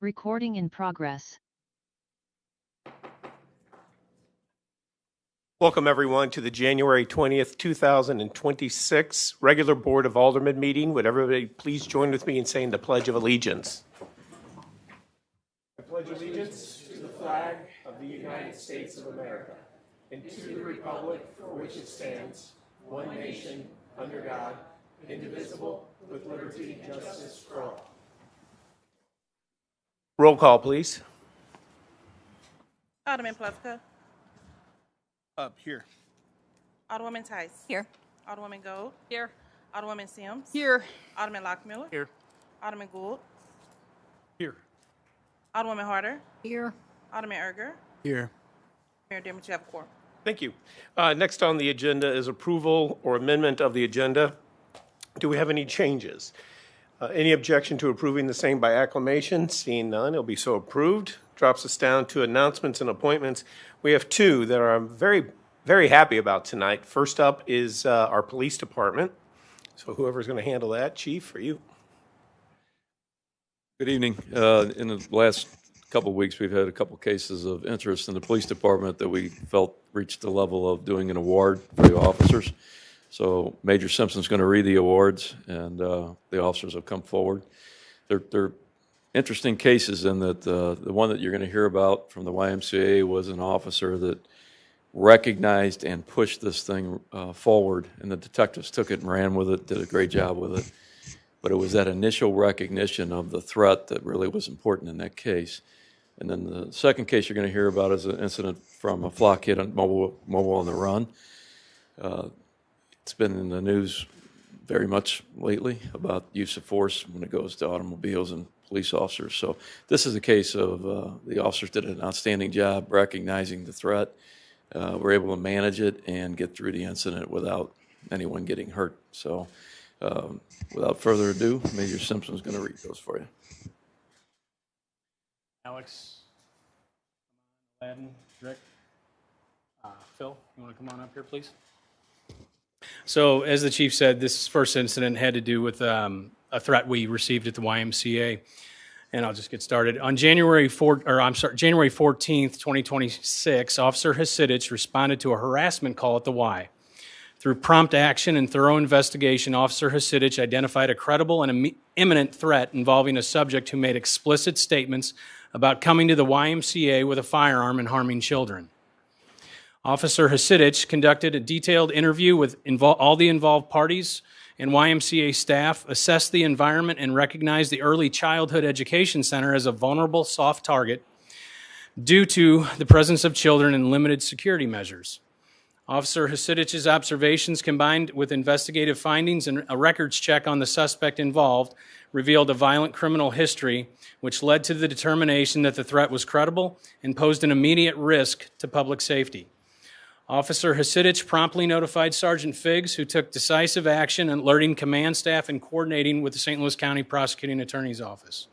Recording in progress. Welcome, everyone, to the January 20th, 2026 regular Board of Aldermen meeting. Would everybody please join with me in saying the Pledge of Allegiance? I pledge allegiance to the flag of the United States of America and to the republic for which it stands, one nation, under God, indivisible, with liberty and justice for all. Roll call, please. Alderman Plufka. Up here. Alderwoman Tice. Here. Alderwoman Gold. Here. Alderwoman Sims. Here. Alderman Lockmiller. Here. Alderman Gould. Here. Alderwoman Harder. Here. Alderman Erger. Here. Mayor Dimmock, you have a quorum. Thank you. Next on the agenda is approval or amendment of the agenda. Do we have any changes? Any objection to approving the same by acclamation? Seeing none, it'll be so approved. Drops us down to announcements and appointments. We have two that I'm very, very happy about tonight. First up is our police department. So whoever's going to handle that, Chief, for you. Good evening. In the last couple of weeks, we've had a couple cases of interest in the police department that we felt reached the level of doing an award for the officers. So Major Simpson's going to read the awards, and the officers have come forward. They're interesting cases in that the one that you're going to hear about from the YMCA was an officer that recognized and pushed this thing forward, and the detectives took it and ran with it, did a great job with it. But it was that initial recognition of the threat that really was important in that case. And then the second case you're going to hear about is an incident from a flock hit on mobile on the run. It's been in the news very much lately about use of force when it goes to automobiles and police officers. So this is a case of the officers did an outstanding job recognizing the threat. Were able to manage it and get through the incident without anyone getting hurt. So without further ado, Major Simpson's going to read those for you. Alex, Aladdin, Rick, Phil, you want to come on up here, please? So, as the chief said, this first incident had to do with a threat we received at the YMCA, and I'll just get started. On January 14th, 2026, Officer Hasidich responded to a harassment call at the Y. Through prompt action and thorough investigation, Officer Hasidich identified a credible and imminent threat involving a subject who made explicit statements about coming to the YMCA with a firearm and harming children. Officer Hasidich conducted a detailed interview with all the involved parties and YMCA staff, assessed the environment, and recognized the Early Childhood Education Center as a vulnerable soft target due to the presence of children and limited security measures. Officer Hasidich's observations, combined with investigative findings and a records check on the suspect involved, revealed a violent criminal history, which led to the determination that the threat was credible and posed an immediate risk to public safety. Officer Hasidich promptly notified Sergeant Figgs, who took decisive action, alerting command staff and coordinating with the St. Louis County Prosecuting Attorney's Office.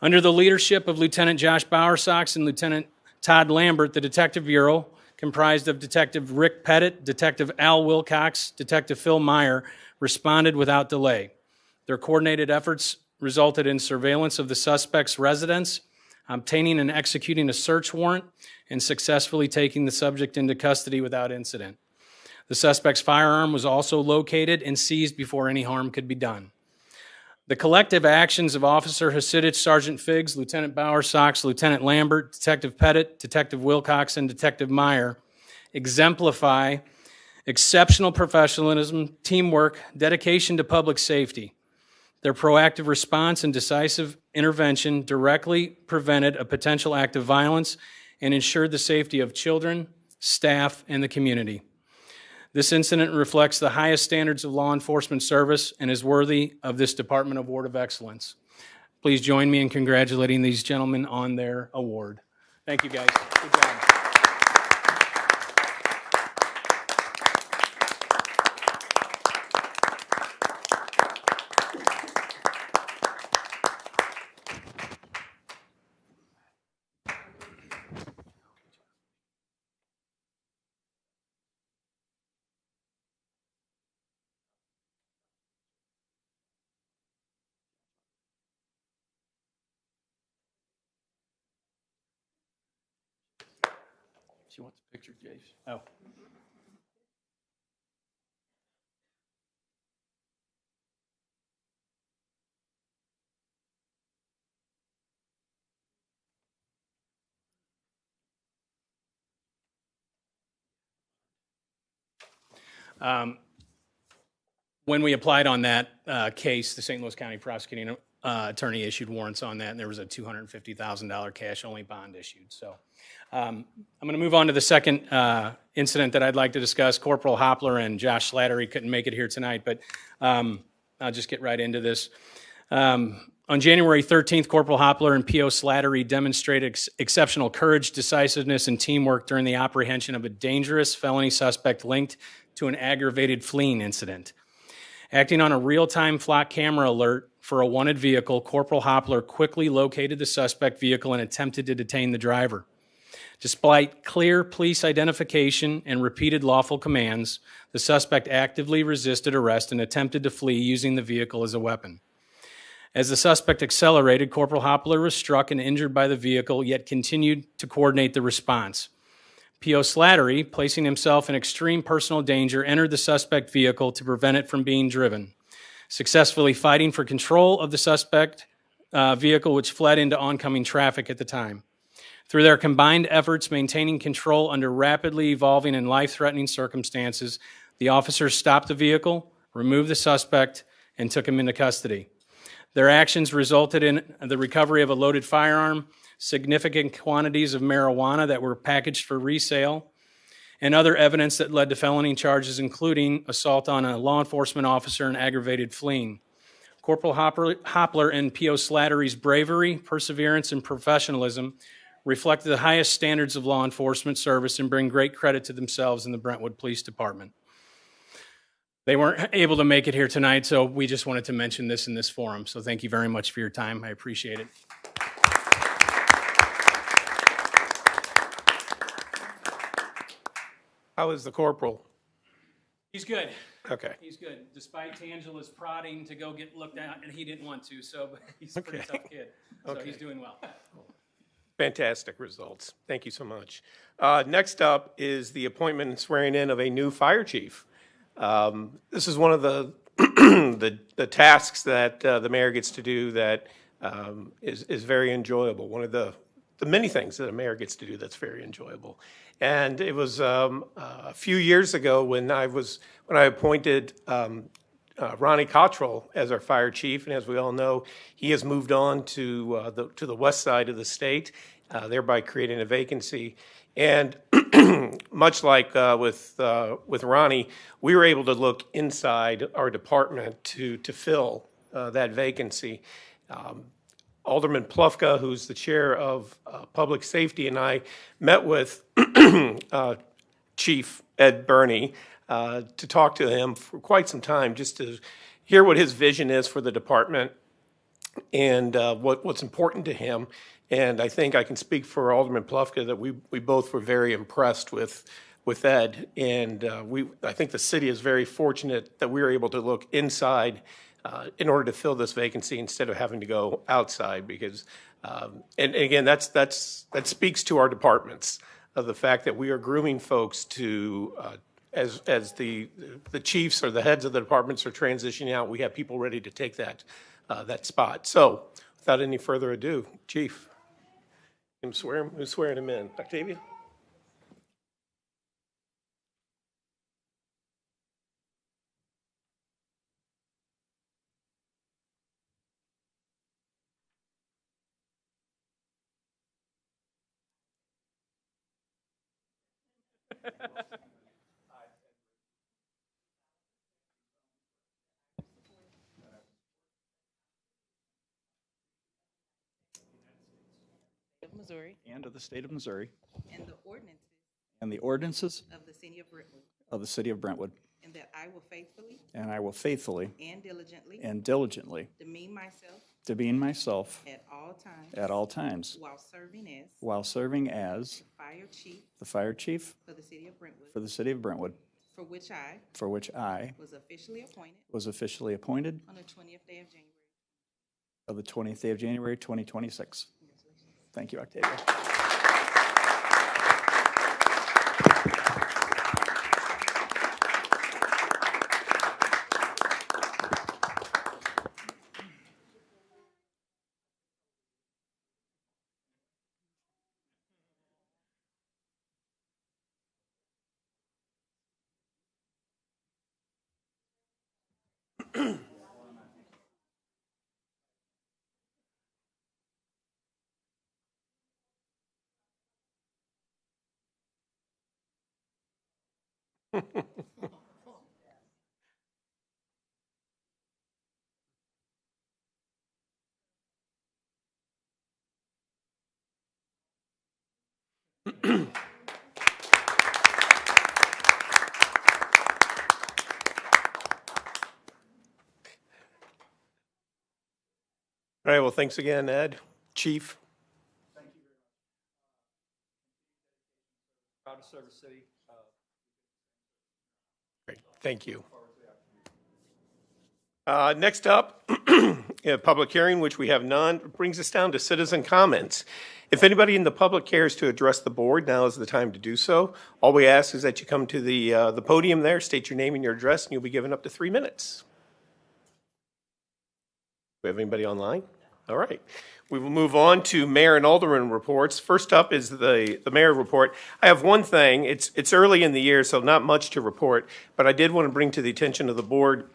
Under the leadership of Lieutenant Josh Bowersox and Lieutenant Todd Lambert, the Detective Bureau, comprised of Detective Rick Pettit, Detective Al Wilcox, Detective Phil Meyer, responded without delay. Their coordinated efforts resulted in surveillance of the suspect's residence, obtaining and executing a search warrant, and successfully taking the subject into custody without incident. The suspect's firearm was also located and seized before any harm could be done. The collective actions of Officer Hasidich, Sergeant Figgs, Lieutenant Bowersox, Lieutenant Lambert, Detective Pettit, Detective Wilcox, and Detective Meyer exemplify exceptional professionalism, teamwork, dedication to public safety. Their proactive response and decisive intervention directly prevented a potential act of violence and ensured the safety of children, staff, and the community. This incident reflects the highest standards of law enforcement service and is worthy of this Department Award of Excellence. Please join me in congratulating these gentlemen on their award. Thank you, guys. Good job. You want the picture, Jace? Oh. When we applied on that case, the St. Louis County prosecuting attorney issued warrants on that, and there was a $250,000 cash-only bond issued. So I'm going to move on to the second incident that I'd like to discuss. Corporal Hopler and Josh Slattery couldn't make it here tonight, but I'll just get right into this. On January 13th, Corporal Hopler and P.O. Slattery demonstrated exceptional courage, decisiveness, and teamwork during the apprehension of a dangerous felony suspect linked to an aggravated fleeing incident. Acting on a real-time flock camera alert for a wanted vehicle, Corporal Hopler quickly located the suspect vehicle and attempted to detain the driver. Despite clear police identification and repeated lawful commands, the suspect actively resisted arrest and attempted to flee using the vehicle as a weapon. As the suspect accelerated, Corporal Hopler was struck and injured by the vehicle, yet continued to coordinate the response. P.O. Slattery, placing himself in extreme personal danger, entered the suspect vehicle to prevent it from being driven, successfully fighting for control of the suspect vehicle, which fled into oncoming traffic at the time. Through their combined efforts maintaining control under rapidly evolving and life-threatening circumstances, the officers stopped the vehicle, removed the suspect, and took him into custody. Their actions resulted in the recovery of a loaded firearm, significant quantities of marijuana that were packaged for resale, and other evidence that led to felony charges, including assault on a law enforcement officer and aggravated fleeing. Corporal Hopler and P.O. Slattery's bravery, perseverance, and professionalism reflect the highest standards of law enforcement service and bring great credit to themselves and the Brentwood Police Department. They weren't able to make it here tonight, so we just wanted to mention this in this forum. So thank you very much for your time. I appreciate it. How is the corporal? He's good. Okay. He's good. Despite Tangela's prodding to go get looked at, and he didn't want to, so but he's a pretty Okay. tough kid. So he's doing well. Fantastic results. Thank you so much. Next up is the appointment and swearing in of a new fire chief. This is one of the the tasks that the mayor gets to do that is very enjoyable. One of the many things that a mayor gets to do that's very enjoyable. And it was a few years ago when I appointed Ronnie Cottrell as our fire chief, and as we all know, he has moved on to the west side of the state, thereby creating a vacancy. And much like with Ronnie, we were able to look inside our department to fill that vacancy. Alderman Plufka, who's the chair of Public Safety, and I met with Chief Ed Burney to talk to him for quite some time, just to hear what his vision is for the department and what's important to him. And I think I can speak for Alderman Plufka that we both were very impressed with Ed. And I think the city is very fortunate that we were able to look inside in order to fill this vacancy instead of having to go outside. Because, and again, that speaks to our departments of the fact that we are grooming folks to, as the chiefs or the heads of the departments are transitioning out, we have people ready to take that spot. So, without any further ado, Chief. Who's swearing him in? Octavia? Of Missouri and of the state of Missouri and the ordinances and the ordinances of the city of Brentwood, of the city of Brentwood, and that I will faithfully and I will faithfully and diligently demean myself at all times while serving as the fire chief for the city of Brentwood, for the city of Brentwood, for which I for which I was officially appointed on the 20th day of January. of the 20th day of January 2026. Thank you, Octavia. All right, well, thanks again, Ed. Chief? Proud to serve the city. Great, thank you. Next up, a public hearing, which we have none, brings us down to citizen comments. If anybody in the public cares to address the board, now is the time to do so. All we ask is that you come to the podium there, state your name and your address, and you'll be given up to 3 minutes. Do we have anybody online? All right. We will move on to mayor and alderman reports. First up is the mayor report. I have one thing. It's early in the year, so not much to report, but I did want to bring to the attention of the board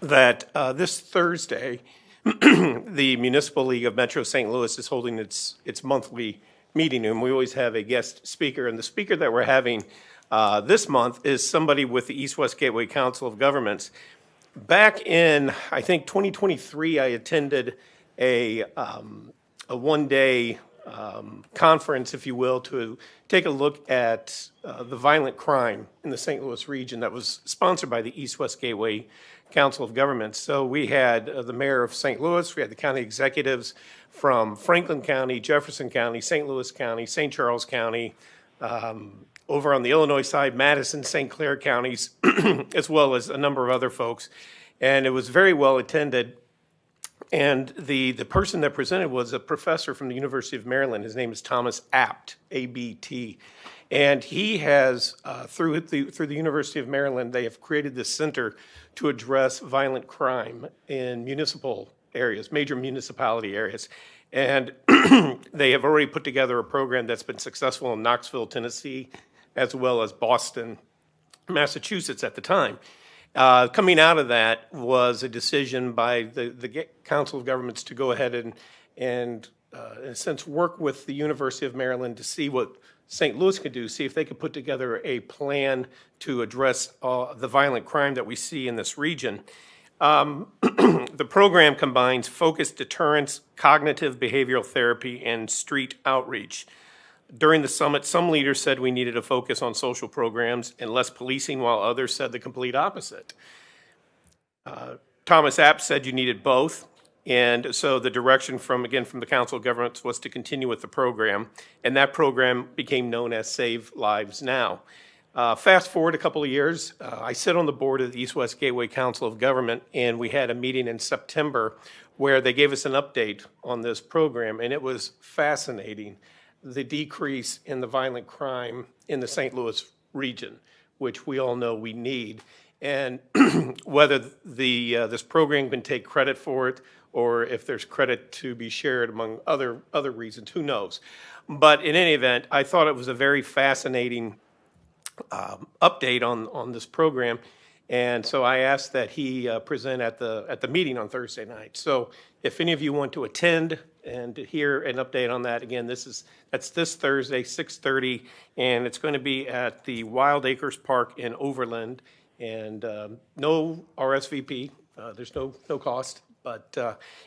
that this Thursday, the Municipal League of Metro St. Louis is holding its monthly meeting, and we always have a guest speaker. And the speaker that we're having this month is somebody with the East-West Gateway Council of Governments. Back in, I think, 2023, I attended a one-day conference, if you will, to take a look at the violent crime in the St. Louis region that was sponsored by the East-West Gateway Council of Governments. So we had the mayor of St. Louis, we had the county executives from Franklin County, Jefferson County, St. Louis County, St. Charles County, over on the Illinois side, Madison, St. Clair counties, as well as a number of other folks. And it was very well attended. And the person that presented was a professor from the University of Maryland. His name is Thomas Abt, A-B-T. And he has, through the University of Maryland, they have created this center to address violent crime in municipal areas, major municipality areas. And they have already put together a program that's been successful in Knoxville, Tennessee, as well as Boston, Massachusetts at the time. Coming out of that was a decision by the Council of Governments to go ahead and in a sense, work with the University of Maryland to see what St. Louis could do, see if they could put together a plan to address the violent crime that we see in this region. The program combines focused deterrence, cognitive behavioral therapy, and street outreach. During the summit, some leaders said we needed to focus on social programs and less policing, while others said the complete opposite. Thomas Abt said you needed both. And so the direction from the Council of Governments was to continue with the program. And that program became known as Save Lives Now. Fast forward a couple of years, I sit on the board of the East-West Gateway Council of Government, and we had a meeting in September where they gave us an update on this program, and it was fascinating, the decrease in the violent crime in the St. Louis region, which we all know we need. And whether this program can take credit for it or if there's credit to be shared among other reasons, who knows. But in any event, I thought it was a very fascinating update on this program, and so I asked that he present at the meeting on Thursday night. So if any of you want to attend and to hear an update on that, again, that's this Thursday, 6:30, and it's going to be at the Wild Acres Park in Overland, and no RSVP. There's no cost. But,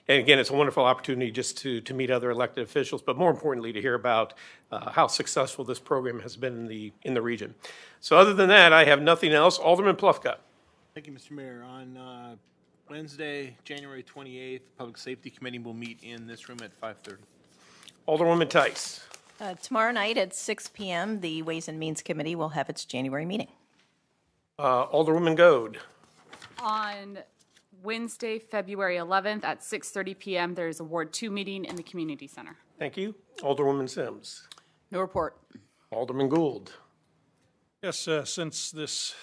and again, it's a wonderful opportunity just to meet other elected officials, but more importantly, to hear about how successful this program has been in the region. So other than that, I have nothing else. Alderman Plufka. Thank you, Mr. Mayor. On Wednesday, January 28th, the Public Safety Committee will meet in this room at 5:30. Alderwoman Tice. Tomorrow night at 6 p.m., the Ways and Means Committee will have its January meeting. Alderwoman Goad. On Wednesday, February 11th at 6:30 p.m., there's a Ward 2 meeting in the Community Center. Thank you. Alderwoman Sims. No report. Alderman Gould. Yes, since this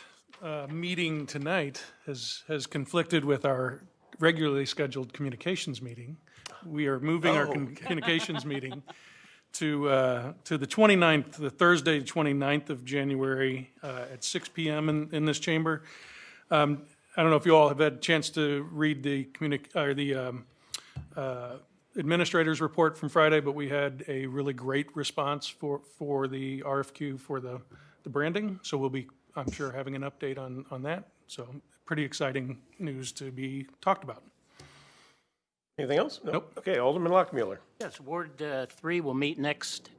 meeting tonight has conflicted with our regularly scheduled communications meeting, we are moving our communications meeting to the 29th, the Thursday, 29th of January at 6 p.m. in this chamber. I don't know if you all have had a chance to read the administrator's report from Friday, but we had a really great response for the RFQ for the branding. So we'll be I'm sure, having an update on that. So pretty exciting news to be talked about. Anything else? No. Nope. Okay, Alderman Lockmuller. Yes, Ward 3 will meet next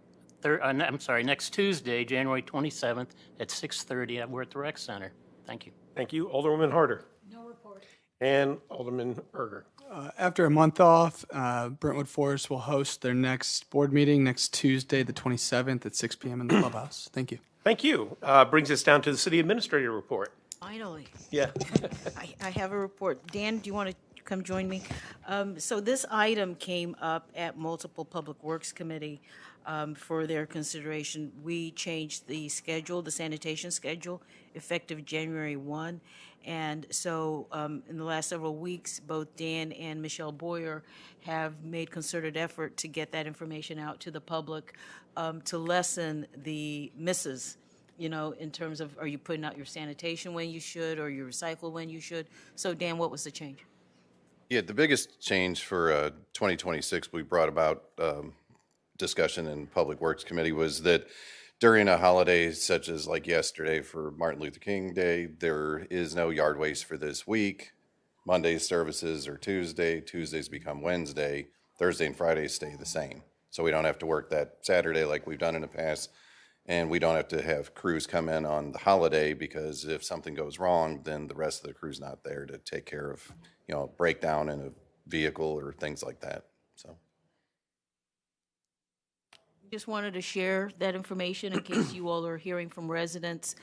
Tuesday, January 27th at 6:30. We're at the Rec Center. Thank you. Thank you. Alderwoman Harder. No report. And Alderman Berger. After a month off, Brentwood Forest will host their next board meeting next Tuesday, the 27th at 6 p.m. in the clubhouse. Thank you. Thank you. Brings us down to the city administrator report. Finally, Yeah. I have a report. Dan, do you want to come join me? So this item came up at multiple Public Works Committee for their consideration. We changed the schedule, the sanitation schedule, effective January 1. And so in the last several weeks, both Dan and Michelle Boyer have made concerted effort to get that information out to the public to lessen the misses, you know, in terms of, are you putting out your sanitation when you should, or you recycle when you should? So Dan, what was the change? Yeah, the biggest change for 2026 we brought about discussion in Public Works Committee was that during a holiday such as like yesterday for Martin Luther King Day, there is no yard waste for this week. Monday's services are Tuesday, Tuesdays become Wednesday, Thursday and Fridays stay the same. So we don't have to work that Saturday like we've done in the past, and we don't have to have crews come in on the holiday, because if something goes wrong, then the rest of the crew's not there to take care of, you know, breakdown in a vehicle or things like that. So Just wanted to share that information in case you all are hearing from residents.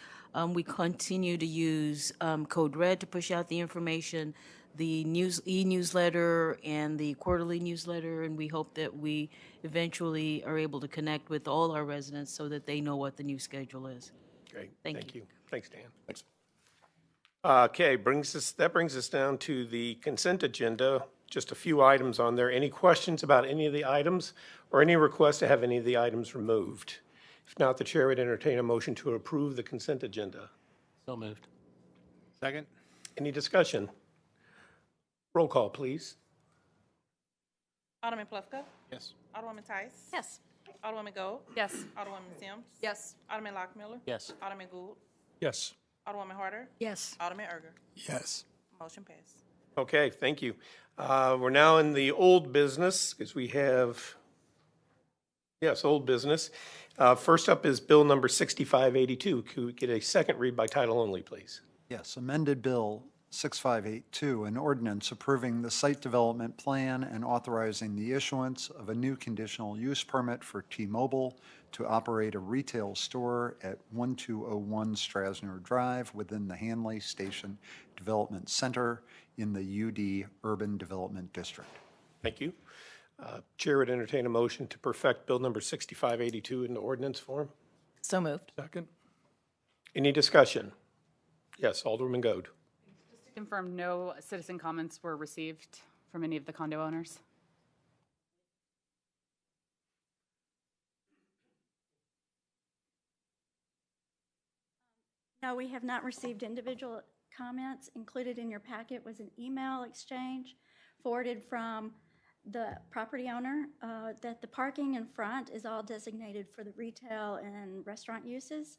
We continue to use Code Red to push out the information, the e-newsletter and the quarterly newsletter, and we hope that we eventually are able to connect with all our residents so that they know what the new schedule is. Great. Thank you. Thanks, Dan. thanks. Okay, that brings us down to the consent agenda. Just a few items on there. Any questions about any of the items, or any requests to have any of the items removed? If not, the chair would entertain a motion to approve the consent agenda. So moved. Second? Any discussion? Roll call, please. Alderman Plufka? Yes. Alderwoman Tice? Yes. Alderwoman Gold? Yes. Alderwoman Sims? Yes. Alderman Lockmuller? Yes. Alderman Gould? Yes. Alderwoman Harder? Yes. Alderman Erger? Yes. Motion passed. Okay, thank you. We're now in the old business, because we have, yes, old business. First up is Bill number 6582. Could we get a second read by title only, please? Yes, amended Bill 6582, an ordinance approving the site development plan and authorizing the issuance of a new conditional use permit for T-Mobile to operate a retail store at 1201 Strasner Drive within the Hanley Station Development Center in the UD Urban Development District. Thank you. Chair would entertain a motion to perfect Bill number 6582 into ordinance form. So moved. Second? Any discussion? Yes, Alderman Goad. Just to confirm, no citizen comments were received from any of the condo owners? No, we have not received individual comments. Included in your packet was an email exchange forwarded from the property owner that the parking in front is all designated for the retail and restaurant uses.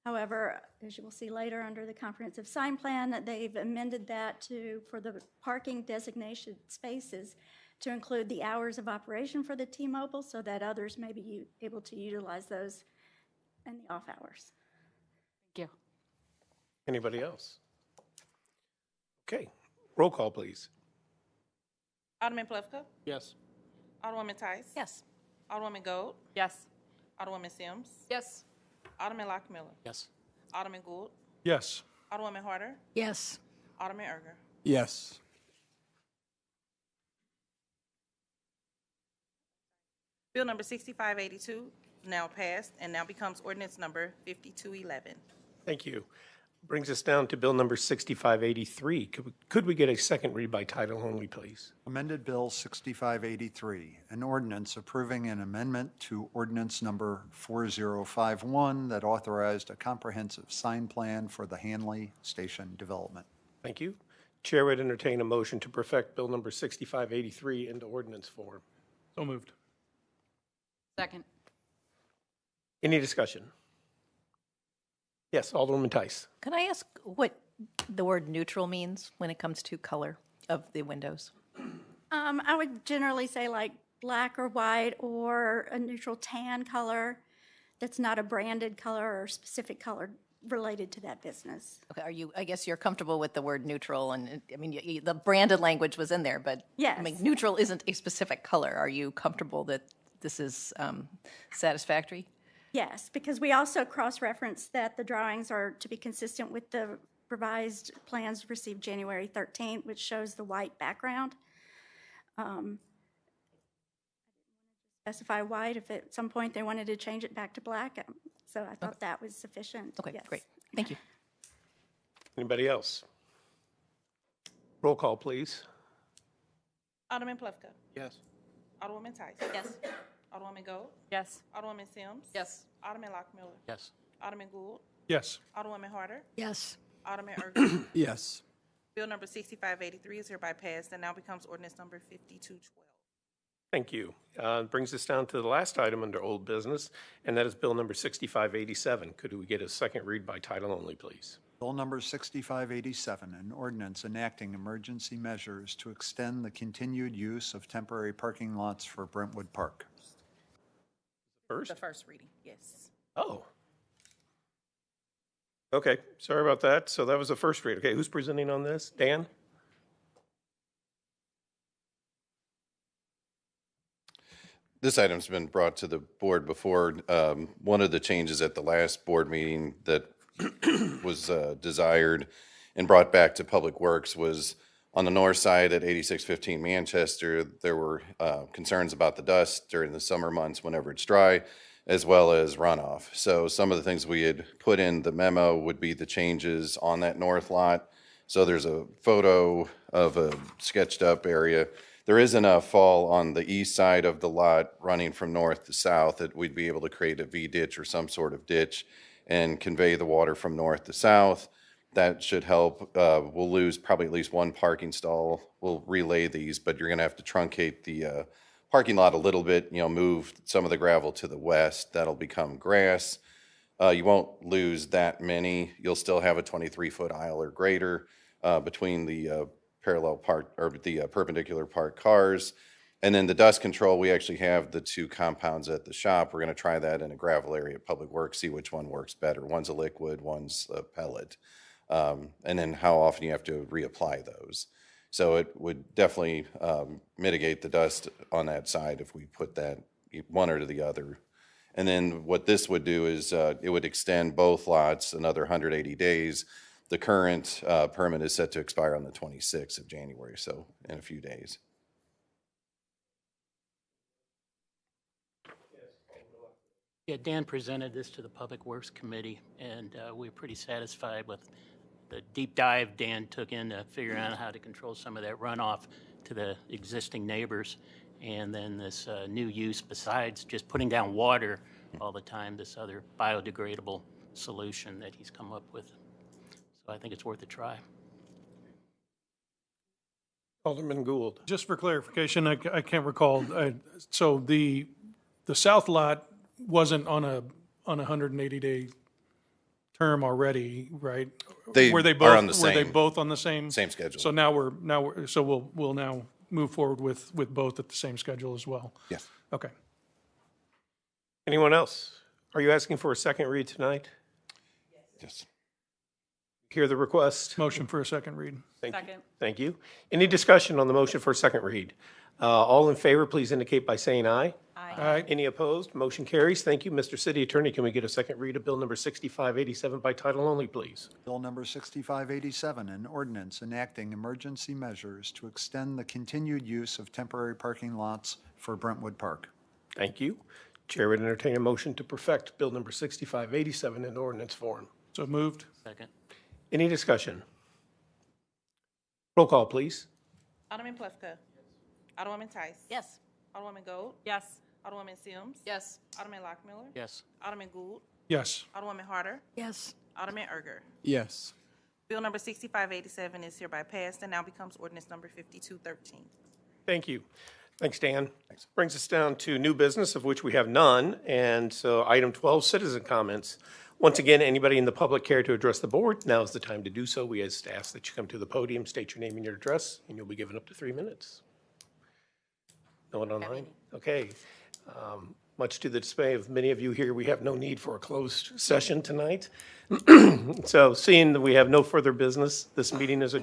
However, as you will see later under the comprehensive sign plan, that they've amended that for the parking designation spaces to include the hours of operation for the T-Mobile, so that others may be able to utilize those in the off hours. Thank you. Anybody else? Okay, roll call, please. Alderman Plufka? Yes. Alderwoman Tice? Yes. Alderwoman Gold? Yes. Alderwoman Sims? Yes. Alderman Lockmuller? Yes. Alderman Gould? Yes. Alderwoman Harder? Yes. Alderman Erger? Yes. Bill number 6582 now passed and now becomes ordinance number 5211. Thank you. Brings us down to Bill number 6583. Could we get a second read by title only, please? Amended Bill 6583, an ordinance approving an amendment to ordinance number 4051 that authorized a comprehensive sign plan for the Hanley Station development. Thank you. Chair would entertain a motion to perfect Bill number 6583 into ordinance form. So moved. Second. Any discussion? Yes, Alderman Tice. Can I ask what the word neutral means when it comes to color of the windows? I would generally say like black or white or a neutral tan color that's not a branded color or specific color related to that business. Okay, I guess you're comfortable with the word neutral, and I mean, the branded language was in there, but Yes. I mean, neutral isn't a specific color. Are you comfortable that this is satisfactory? Yes, because we also cross-reference that the drawings are to be consistent with the revised plans received January 13th, which shows the white background. Specify white if at some point they wanted to change it back to black. So I thought that was sufficient. Okay, Yes. great. Thank you. Anybody else? Roll call, please. Alderman Plufka. Yes. Alderwoman Tice. Yes. Alderwoman Gold. Yes. Alderwoman Sims. Yes. Alderman Lockmiller. Yes. Alderman Gould. Yes. Alderwoman Harder. Yes. Alderman Erger. Yes. Bill number 6583 is hereby passed and now becomes ordinance number 5212. Thank you. Brings us down to the last item under old business, and that is Bill number 6587. Could we get a second read by title only, please? Bill number 6587, an ordinance enacting emergency measures to extend the continued use of temporary parking lots for Brentwood Park. First? The first reading, yes. Oh. Okay, sorry about that. So that was the first read. Okay, who's presenting on this? Dan? This item's been brought to the board before. One of the changes at the last board meeting that was desired and brought back to Public Works was on the north side at 8615 Manchester. There were concerns about the dust during the summer months whenever it's dry, as well as runoff. So some of the things we had put in the memo would be the changes on that north lot. So there's a photo of a sketched up area. There isn't a fall on the east side of the lot running from north to south that we'd be able to create a V ditch or some sort of ditch and convey the water from north to south. That should help. We'll lose probably at least one parking stall. We'll relay these, but you're gonna have to truncate the parking lot a little bit, move some of the gravel to the west. That'll become grass. You won't lose that many. You'll still have a 23-foot aisle or greater between the parallel park or the perpendicular parked cars. And then the dust control, we actually have the two compounds at the shop. We're going to try that in a gravel area at Public Works, see which one works better. One's a liquid, one's a pellet. And then how often you have to reapply those. So it would definitely mitigate the dust on that side if we put that one or to the other. And then what this would do is it would extend both lots another 180 days. The current permit is set to expire on the 26th of January, so in a few days. Yeah, Dan presented this to the Public Works Committee, and we were pretty satisfied with the deep dive Dan took into figuring out how to control some of that runoff to the existing neighbors. And then this new use, besides just putting down water all the time, this other biodegradable solution that he's come up with. So I think it's worth a try. Alderman Gould. Just for clarification, I can't recall, so the south lot wasn't on a 180-day term already, right? They Were they are both, on the were they same- both on the same? Same schedule. So we'll now move forward with both at the same schedule as well? Yes. Okay. Anyone else? Are you asking for a second read tonight? Yes. Hear the request? Motion for a second read. Second. Thank you. Any discussion on the motion for a second read? All in favor, please indicate by saying aye. Aye. Any opposed? Motion carries. Thank you. Mr. City Attorney, can we get a second read of Bill number 6587 by title only, please? Bill number 6587, an ordinance enacting emergency measures to extend the continued use of temporary parking lots for Brentwood Park. Thank you. Chair would entertain a motion to perfect Bill number 6587 in ordinance form. So moved. Second. Any discussion? Roll call, please. Alderman Plufka. Alderwoman Tice. Yes. Alderwoman Gold. Yes. Alderwoman Sims. Yes. Alderman Lockmiller. Yes. Alderman Gould. Yes. Alderwoman Harder. Yes. Alderman Erger. Yes. Bill number 6587 is hereby passed and now becomes ordinance number 5213. Thank you. Thanks, Dan. Brings us down to new business, of which we have none. And so item 12, citizen comments. Once again, anybody in the public care to address the board, now is the time to do so. We just ask that you come to the podium, state your name and your address, and you'll be given up to 3 minutes. No one online? Okay. Much to the dismay of many of you here, we have no need for a closed session tonight. So seeing that we have no further business, this meeting is adjourned.